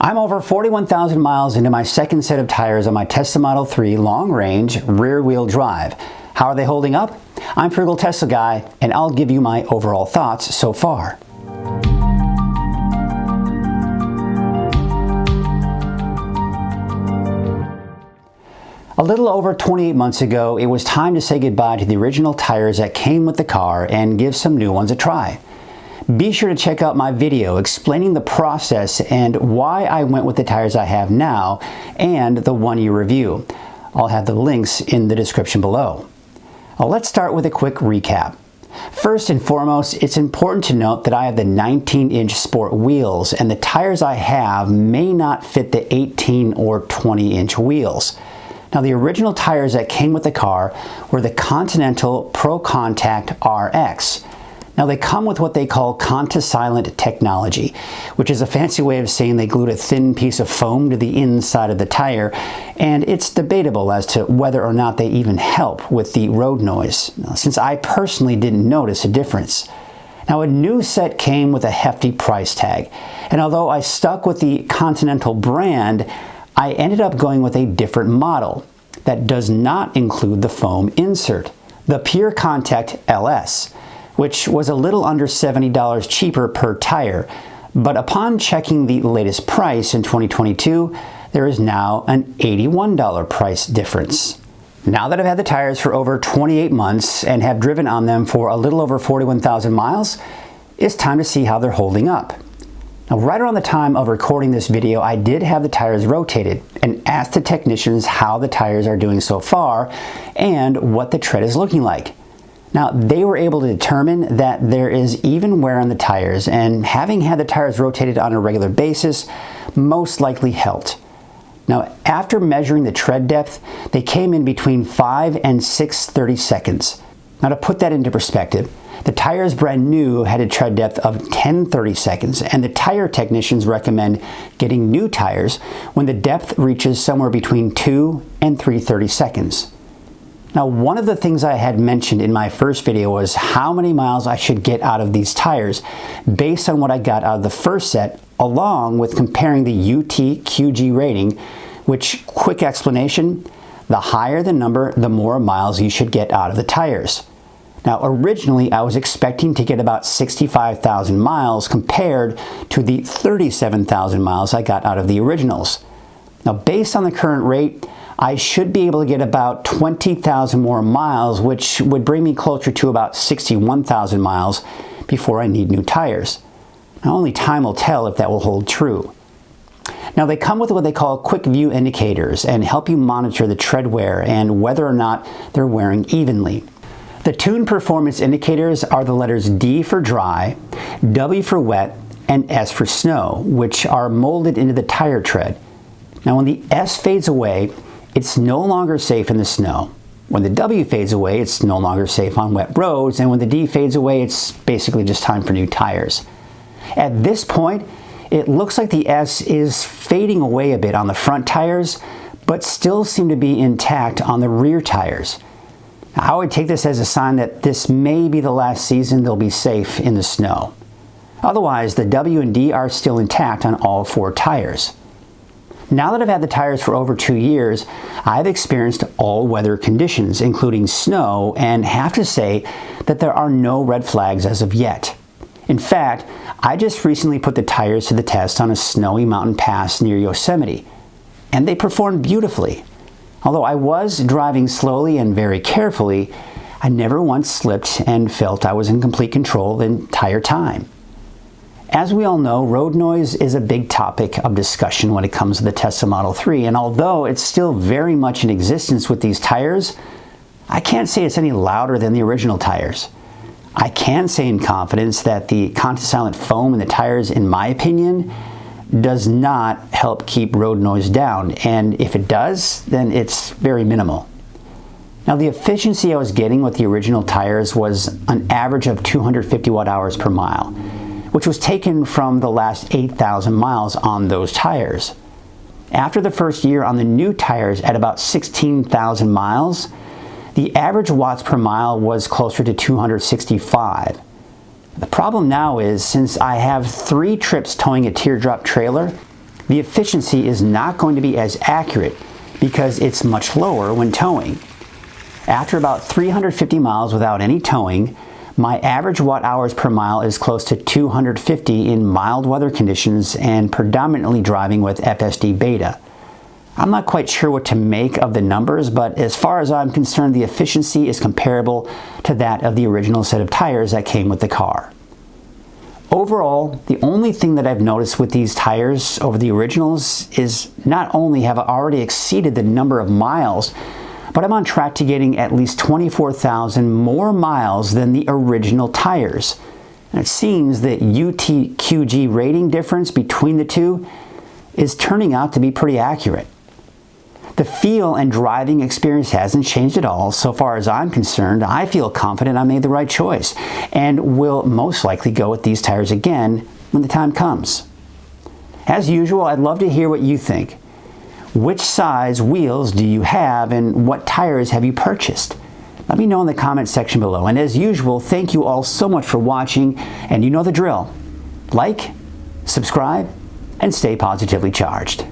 I'm over 41,000 miles into my second set of tires on my Tesla Model 3 long-range rear-wheel drive. How are they holding up? I'm Frugal Tesla Guy, and I'll give you my overall thoughts so far. A little over 28 months ago, it was time to say goodbye to the original tires that came with the car and give some new ones a try. Be sure to check out my video explaining the process and why I went with the tires I have now and the one-year review. I'll have the links in the description below. Let's start with a quick recap. First and foremost, it's important to note that I have the 19-inch sport wheels, and the tires I have may not fit the 18 or 20-inch wheels. Now, the original tires that came with the car were the Continental Pro Contact RX. Now, they come with what they call Conti-Silent technology, which is a fancy way of saying they glued a thin piece of foam to the inside of the tire, and it's debatable as to whether or not they even help with the road noise, since I personally didn't notice a difference. Now, a new set came with a hefty price tag, and although I stuck with the Continental brand, I ended up going with a different model that does not include the foam insert, the Pure Contact LS, which was a little under $70 cheaper per tire. But upon checking the latest price in 2022, there is now an $81 price difference. Now that I've had the tires for over 28 months and have driven on them for a little over 41,000 miles, it's time to see how they're holding up. Now, right around the time of recording this video, I did have the tires rotated and asked the technicians how the tires are doing so far and what the tread is looking like. Now, they were able to determine that there is even wear on the tires, and having had the tires rotated on a regular basis most likely helped. Now, after measuring the tread depth, they came in between 5 and 6/30 seconds. Now, to put that into perspective, the tires brand new had a tread depth of 10/30 seconds, and the tire technicians recommend getting new tires when the depth reaches somewhere between 2 and 3/30 seconds. Now, one of the things I had mentioned in my first video was how many miles I should get out of these tires based on what I got out of the first set, along with comparing the UT/QG rating, which, quick explanation, the higher the number, the more miles you should get out of the tires. Now, originally, I was expecting to get about 65,000 miles compared to the 37,000 miles I got out of the originals. Now, based on the current rate, I should be able to get about 20,000 more miles, which would bring me closer to about 61,000 miles before I need new tires. Now, only time will tell if that will hold true. Now, they come with what they call quick view indicators and help you monitor the tread wear and whether or not they're wearing evenly. The Tune Performance indicators are the letters D for dry, W for wet, and S for snow, which are molded into the tire tread. Now, when the S fades away, it's no longer safe in the snow. When the W fades away, it's no longer safe on wet roads, and when the D fades away, it's basically just time for new tires. At this point, it looks like the S is fading away a bit on the front tires, but still seem to be intact on the rear tires. Now, I would take this as a sign that this may be the last season they'll be safe in the snow. Otherwise, the W and D are still intact on all 4 tires. Now that I've had the tires for over 2 years, I've experienced all-weather conditions, including snow, and have to say that there are no red flags as of yet. In fact, I just recently put the tires to the test on a snowy mountain pass near Yosemite, and they performed beautifully. Although I was driving slowly and very carefully, I never once slipped and felt I was in complete control the entire time. As we all know, road noise is a big topic of discussion when it comes to the Tesla Model 3, and although it's still very much in existence with these tires, I can't say it's any louder than the original tires. I can say in confidence that the Conti-Silent foam in the tires, in my opinion, does not help keep road noise down, and if it does, then it's very minimal. Now, the efficiency I was getting with the original tires was an average of 250 watt-hours per mile, which was taken from the last 8,000 miles on those tires. After the first year on the new tires at about 16,000 miles, the average watts per mile was closer to 265. The problem now is, since I have 3 trips towing a teardrop trailer, the efficiency is not going to be as accurate because it's much lower when towing. After about 350 miles without any towing, my average watt hours per mile is close to 250 in mild weather conditions and predominantly driving with FSD beta. I'm not quite sure what to make of the numbers, but as far as I'm concerned, the efficiency is comparable to that of the original set of tires that came with the car. Overall, the only thing that I've noticed with these tires over the originals is not only have I already exceeded the number of miles, but I'm on track to getting at least 24,000 more miles than the original tires. And it seems that UTQG rating difference between the two is turning out to be pretty accurate. The feel and driving experience hasn't changed at all. So far as I'm concerned, I feel confident I made the right choice and will most likely go with these tires again when the time comes. As usual, I'd love to hear what you think. Which size wheels do you have and what tires have you purchased? Let me know in the comment section below. And as usual, thank you all so much for watching, and you know the drill. Like, subscribe, and stay positively charged.